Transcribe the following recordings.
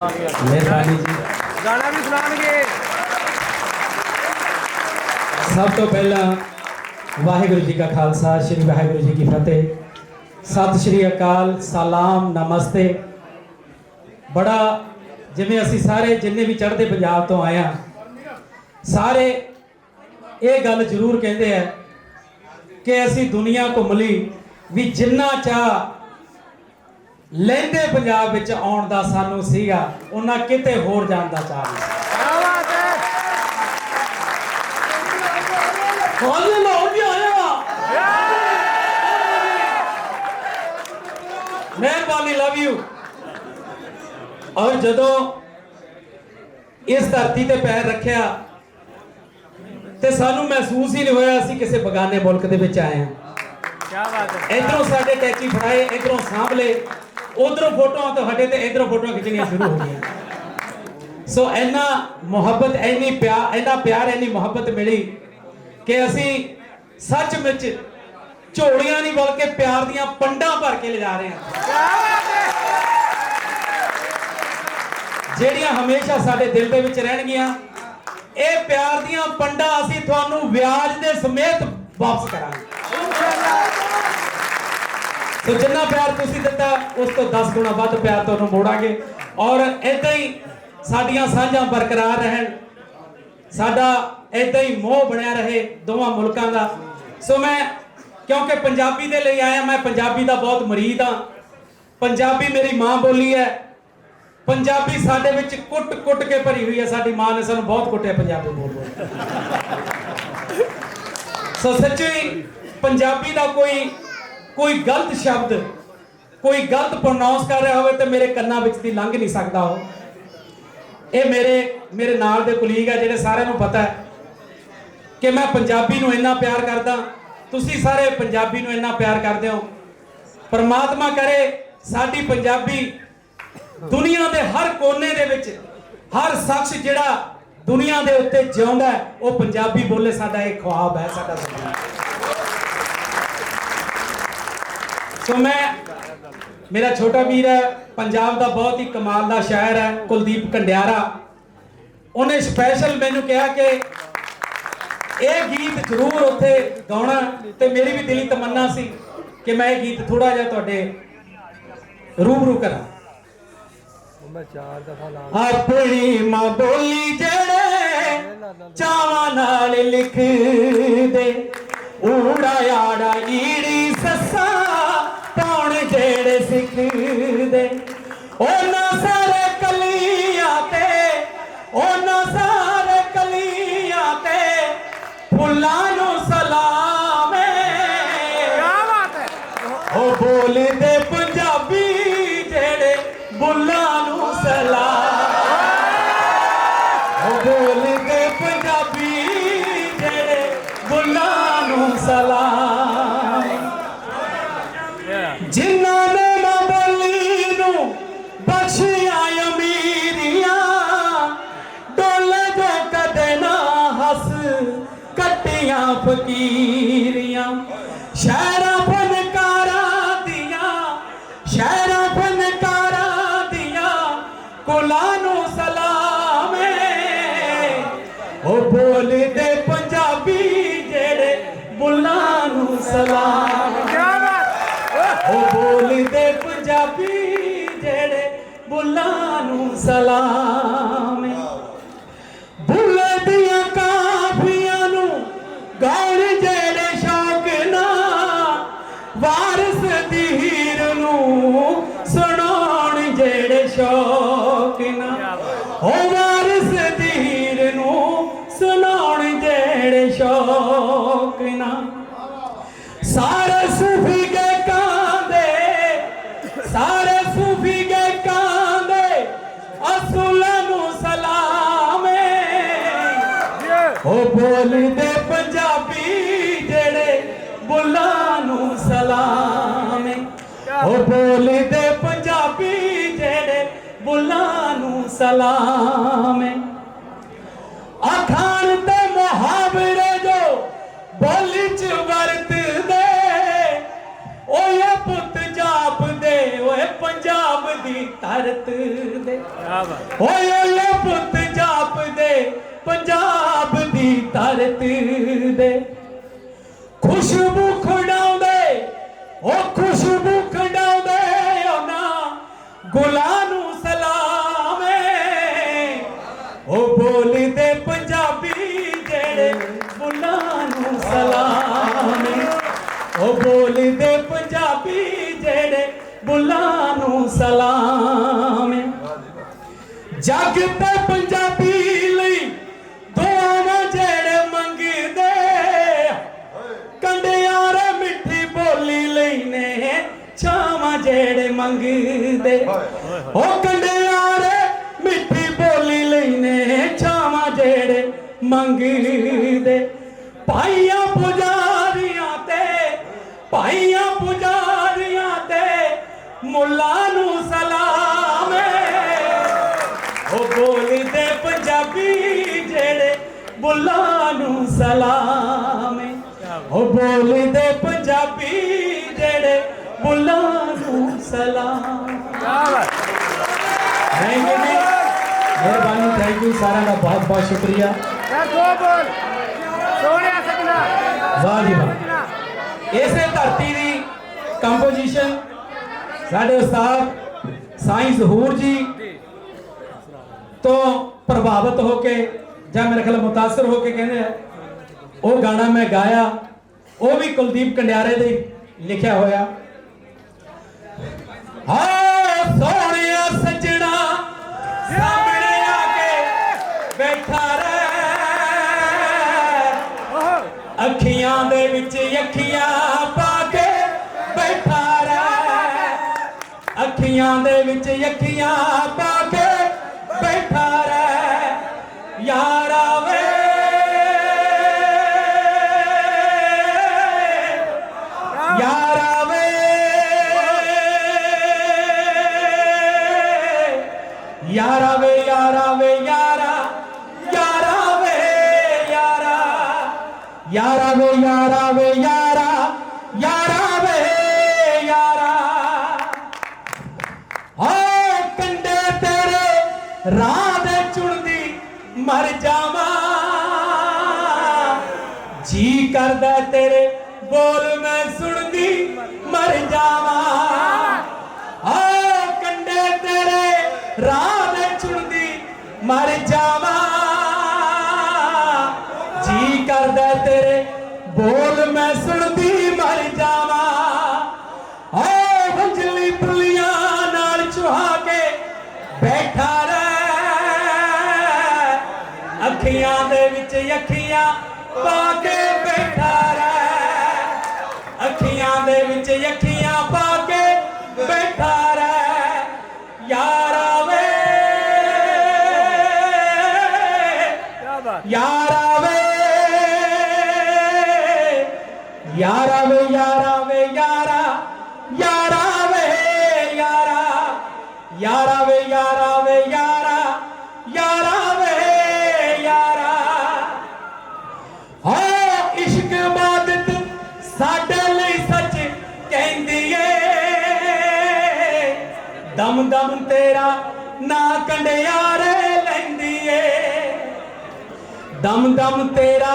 मेहरबानी जी। गाना भी सुनाएंगे। सब तो पहला वाहिगुरु जी का खालसा श्री वाहिगुरु जी की फतेह। सत श्री अकाल, सलाम, नमस्ते। बड़ा जिमें असी सारे जिन्हें भी चढ़ते पंजाब तो आए हैं सारे ये गल जरूर कहते हैं कि असी दुनिया घुमली भी जिन्ना चाह लैंदे पंजाब विच आउण दा सानू सीगा उन्ना किते होर जाण दा चाह नहीं। मेहरबानी, लव यू। और जदों इस धरती ते पैर रखिया ते सानू महसूस ही नहीं होया असी किसी बगाने मुल्क दे विच आए हैं। क्या बात है। इधरों साडे टैची फड़ाए, इधरों सांभ ले, उधरों फोटो तो हटे ते इधरों फोटो खिंचनियां शुरू हो गई। सो इन्ना मुहब्बत, इन्नी प्यार, इन्ना प्यार, इन्नी मुहब्बत मिली कि असी सचमुच झोलियां नहीं बल्कि प्यार दियां पंडां भर के ले जा रहे हैं, ਜਿਹੜੀਆਂ हमेशा साडे दिल दे विच रहणगीਆਂ। ਇਹ प्यार दियां पंडां ਅਸੀਂ ਤੁਹਾਨੂੰ ਵਿਆਜ ਦੇ ਸਮੇਤ वापस करांगे। तो जिन्ना प्यार तुसीं दिता उस तो 10 गुणा वध प्यार तुहानूं मोड़ांगे और इदां ही साडियां सांझां बरकरार रहन, साडा इदां ही मोह बनिया रहे दोवां मुल्कां दा। सो मैं क्योंकि पंजाबी दे लई आया, मैं पंजाबी दा बहुत मरीद हाँ। पंजाबी मेरी मां बोली है, पंजाबी साडे विच कुट कुट के भरी हुई है। साडी मां ने सानूं बहुत कुटिया पंजाबी बोल बोल। सो सच्ची पंजाबी दा कोई गलत शब्द, कोई गलत प्रोनाउंस कर रहा हो तो मेरे कन्नां विच दी लंघ नहीं सकता हो। ये मेरे नाल दे कुलीग है जिहड़े सारिਆਂ ਨੂੰ पता है कि मैं पंजाबी नूं इन्ना प्यार करदा, तुसीं सारे पंजाबी नूं इन्ना प्यार करदे हो। परमात्मा करे साडी पंजाबी दुनिया दे हर कोने दे विच हर शख्स जिहड़ा दुनिया दे उत्ते जिउंदा है वो पंजाबी बोले। साडा एक ख्वाब है, साडा सपना। तो मैं, मेरा छोटा वीर है पंजाब दा बहुत ही कमाल दा शायर है कुलदीप कंडियारा, उन्हें स्पैशल मैनू कहा कि यह गीत जरूर उत्थे गाउणा ते मेरी भी दिली तमन्ना सी कि मैं ये गीत थोड़ा जिहा तुहाडे रूबरू करा। अपनी मां बोली जेड़े चावां नाल लिख दे, ऊड़ा आड़ा ईड़ी ससा पौण जेड़े सिख दे, ओना सारे कलियां ते, ओना सारे कलियां ते फुल्लां नूं सलाम क्या बात है। ओ बोल दे पंजाबी जेड़े बुल्लां नूं सलाम, ओ बोल दे पंजाबी जेड़े बुल्लां नूं सलाम। जिन्हां ने मां बोली नूं बख्शियां अमीरियां, डोले जो कदे ना हस कट्टियां फकीरियां। शहरां फनकारां दियां, शहरां फनकारां दियां कुलां नूं सलाम। ओ बोल दे पंजाबी जेड़े बुल्लां नूं सलाम, ओ बोल दे पंजाबी जेड़े बुल्लां नूं सलाम। बुल्ले दियां काफियां नूं गाउण जेड़े शौक ना, वारिस दी हीर नूं सुणाउण जेड़े शौक ना, ओ वारिस दी हीर नूं सुणाउण जेड़े शौक ना। सारे सूफी के कांदे, सारे सूफी के कांदे असूलां नूं सलाम। ओ बोल दे पंजाबी जेड़े बुल्लां नूं सलाम, ओ बोल दे पंजाबी जेड़े बुल्लां नूं सलाम। अखान ते मुहावरे जो बोली च वरत दे, ओए पुत जाप दे, ओए पंजाब दी ਧਰਤ ਦੇ क्या बात ਓਏ ਓਏ ਪੁੱਤ ਜਾਪਦੇ ਪੰਜਾਬ ਦੀ ਧਰਤ ਦੇ ਖੁਸ਼ਬੂ ਖੜਾਉਂਦੇ ਉਹ ਖੁਸ਼ਬੂ ਖੜਾਉਂਦੇ ਉਹਨਾਂ ਗੁਲਾਂ ਨੂੰ ਸਲਾਮ ਏ ਉਹ ਬੋਲਦੇ ਪੰਜਾਬੀ ਜਿਹੜੇ ਬੁੱਲਾਂ ਨੂੰ ਸਲਾਮ ਏ ਉਹ ਬੋਲਦੇ ਪੰਜਾਬੀ ਜਿਹੜੇ ਬੁੱਲਾਂ ਨੂੰ ਸਲਾਮ ਏ ਜੱਗ ਤੇ ਪੰਜਾਬੀ ਲਈ ਦੁਆਵਾਂ ਜਿਹੜੇ ਮੰਗਦੇ ਕੰਡਿਆਰੇ ਮਿੱਠੀ ਬੋਲੀ ਲਈ ਨੇ ਛਾਵਾਂ ਜਿਹੜੇ ਮੰਗਦੇ ਉਹ ਕੰਡਿਆਰੇ ਮਿੱਠੀ ਬੋਲੀ ਲਈ ਨੇ ਛਾਵਾਂ ਜਿਹੜੇ ਮੰਗਦੇ ਭਾਈਆਂ ਪੁਜਾਰੀਆਂ ਤੇ ਮੁੱਲਾਂ ਨੂੰ ਸਲਾਮ ਏ ਉਹ ਬੋਲਦੇ ਪੰਜਾਬੀ ਜਿਹੜੇ ਬੁੱਲਾਂ ਨੂੰ ਸਲਾਮ ਏ ਉਹ ਬੋਲਦੇ ਪੰਜਾਬੀ ਜਿਹੜੇ ਬੁੱਲਾਂ ਨੂੰ ਸਲਾਮ क्या बात ਥੈਂਕ ਯੂ ਜੀ ਮਿਹਰਬਾਨੀ ਥੈਂਕ ਯੂ ਸਾਰਿਆਂ ਦਾ ਬਹੁਤ ਬਹੁਤ ਸ਼ੁਕਰੀਆ यार दो बोल सोने सजना ਵਾਹ ਜੀ ਵਾਹ ਇਸੇ ਧਰਤੀ ਦੀ ਕੰਪੋਜੀਸ਼ਨ ਸਾਡੇ ਉਸਤਾਦ ਸਾਈਂ ਜ਼ਹੂਰ ਜੀ ਤੋਂ ਪ੍ਰਭਾਵਿਤ ਹੋ ਕੇ ਜਾਂ ਮੇਰੇ ਖਿਆਲ ਮੁਤਾਸਰ ਹੋ ਕੇ ਕਹਿੰਦੇ ਆ ਉਹ ਗਾਣਾ ਮੈਂ ਗਾਇਆ ਉਹ ਵੀ ਕੁਲਦੀਪ ਕੰਡਿਆਰੇ ਦੇ ਲਿਖਿਆ ਹੋਇਆ ਹਾਂ ਸੋਹਣਿਆ ਸੱਜਣਾ ਸਾਹਮਣੇ ਆ ਕੇ ਬੈਠਾ ਰਹਿ ਅੱਖੀਆਂ ਦੇ ਵਿੱਚ ਅੱਖੀਆਂ ਪਾ ਕੇ ਬੈਠਾ ਰਹਿ ਅੱਖੀਆਂ ਦੇ ਵਿੱਚ ਅੱਖੀਆਂ ਪਾ ਕੇ ਬੈਠਾ ਰਹਿ ਯਾਰਾ ਵੇ ਯਾਰਾ ਵੇ ਯਾਰਾ ਵੇ ਯਾਰਾ ਵੇ ਯਾਰਾ ਯਾਰਾ ਵੇ ਯਾਰਾ ਯਾਰਾ ਵੇ ਯਾਰਾ ਵੇ ਯਾਰਾ ਯਾਰਾ ਵੇ ਯਾਰਾ ਓ ਕੰਡੇ ਤੇਰੇ ਰਾਹ ਦੇ ਚੁਣਦੀ ਮਰ ਜਾਵਾਂ ਜੀ ਕਰਦਾ ਤੇਰੇ ਬੋਲ ਮੈਂ ਸੁਣਦੀ ਮਰ ਜਾਵਾਂ ਓ ਕੰਡੇ ਤੇਰੇ ਰਾਹ ਦੇ ਚੁਣਦੀ ਮਰ ਜਾਵਾਂ ਜੀ ਕਰਦਾ ਤੇਰੇ ਬੋਲ ਮੈਂ ਸੁਣਦੀ ਮਰ ਜਾਵਾਂ ਓ ਵੰਜਲੀ ਪੁਲੀਆਂ ਨਾਲ ਚੁਹਾ ਕੇ ਬੈਠਾ ਰਹਿ ਅੱਖੀਆਂ ਦੇ ਵਿੱਚ ਅੱਖੀਆਂ ਪਾ ਕੇ ਬੈਠਾ ਰਹਿ ਅੱਖੀਆਂ ਦੇ ਵਿੱਚ ਅੱਖੀਆਂ ਪਾ ਕੇ ਬੈਠਾ ਰਹਿ ਯਾਰਾ ਵੇ क्या बात ਯਾਰਾ ਵੇ ਯਾਰਾ ਵੇ ਯਾਰਾ ਵੇ ਯਾਰਾ ਯਾਰਾ ਵੇ ਯਾਰਾ ਯਾਰਾ ਵੇ ਯਾਰਾ ਵੇ ਯਾਰਾ ਯਾਰਾ ਵੇ ਯਾਰਾ ਹਾਂ ਇਸ਼ਕ ਇਬਾਦਤ ਸਾਡੇ ਲਈ ਸੱਚ ਕਹਿੰਦੀ ਏ ਦਮ ਦਮ ਤੇਰਾ ਨਾ ਕੰਡਿਆਰੇ ਲੈਂਦੀ ਏ ਦਮ ਦਮ ਤੇਰਾ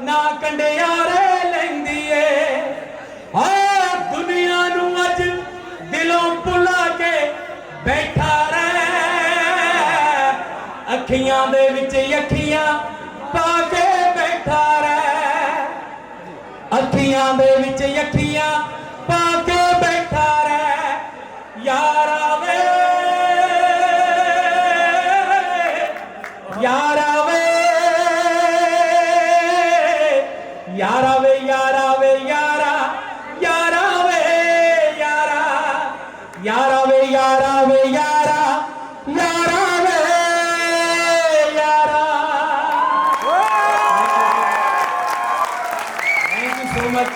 ਨਾ ਕੰਡਿਆਰੇ ਲੈਂਦੀ ਏ ਆ ਦੁਨੀਆ ਨੂੰ ਅੱਜ ਦਿਲੋਂ ਭੁਲਾ ਕੇ ਬੈਠਾ ਰਹਿ ਅੱਖੀਆਂ ਦੇ ਵਿੱਚ ਅੱਖੀਆਂ ਪਾ ਕੇ ਬੈਠਾ ਰਹਿ ਅੱਖੀਆਂ ਦੇ ਵਿੱਚ ਅੱਖੀਆਂ ਪਾ ਕੇ ਬੈਠਾ ਰਹਿ ਯਾਰਾ ਵੇ ਯਾਰਾ ਵੇ ਯਾਰਾ ਵੇ ਯਾਰਾ ਵੇ ਯਾਰਾ ਯਾਰਾ ਵੇ ਯਾਰਾ ਯਾਰਾ ਵੇ ਯਾਰਾ ਵੇ ਯਾਰਾ ਯਾਰਾ ਵੇ ਯਾਰਾ ਥੈਂਕ ਯੂ ਸੋ ਮਚ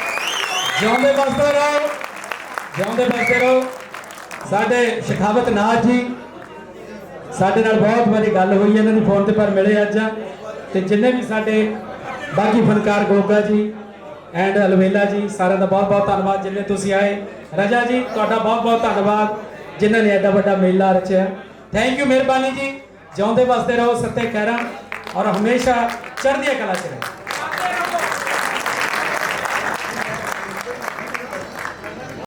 ਜਿਉਂਦੇ ਵਸਦੇ ਰਹੋ ਜਿਉਂਦੇ ਵਸਦੇ ਰਹੋ ਸਾਡੇ ਸ਼ਖਾਵਤ ਨਾਥ ਜੀ ਸਾਡੇ ਨਾਲ ਬਹੁਤ ਵਾਰੀ ਗੱਲ ਹੋਈ ਇਹਨਾਂ ਨੂੰ ਫੋਨ ਤੇ ਪਰ ਮਿਲੇ ਅੱਜ ਤੇ ਜਿੰਨੇ ਵੀ ਸਾਡੇ ਬਾਕੀ ਫਨਕਾਰ ਗੋਗਾ ਜੀ ਐਂਡ ਅਲਵੇਲਾ ਜੀ ਸਾਰਿਆਂ ਦਾ ਬਹੁਤ ਬਹੁਤ ਧੰਨਵਾਦ ਜਿੰਨੇ ਤੁਸੀਂ ਆਏ ਰਜਾ ਜੀ ਤੁਹਾਡਾ ਬਹੁਤ ਬਹੁਤ ਧੰਨਵਾਦ ਜਿਨ੍ਹਾਂ ਨੇ ਐਡਾ ਵੱਡਾ ਮੇਲਾ ਰਚਿਆ। ਥੈਂਕ ਯੂ, ਮਿਹਰਬਾਨੀ ਜੀ। ਜਿਉਂਦੇ ਵਸਦੇ ਰਹੋ ਸੱਤੇ ਖੈਰਾਂ ਔਰ ਹਮੇਸ਼ਾ ਚੜ੍ਹਦੀਆਂ ਕਲਾ 'ਚ ਰਹੋ।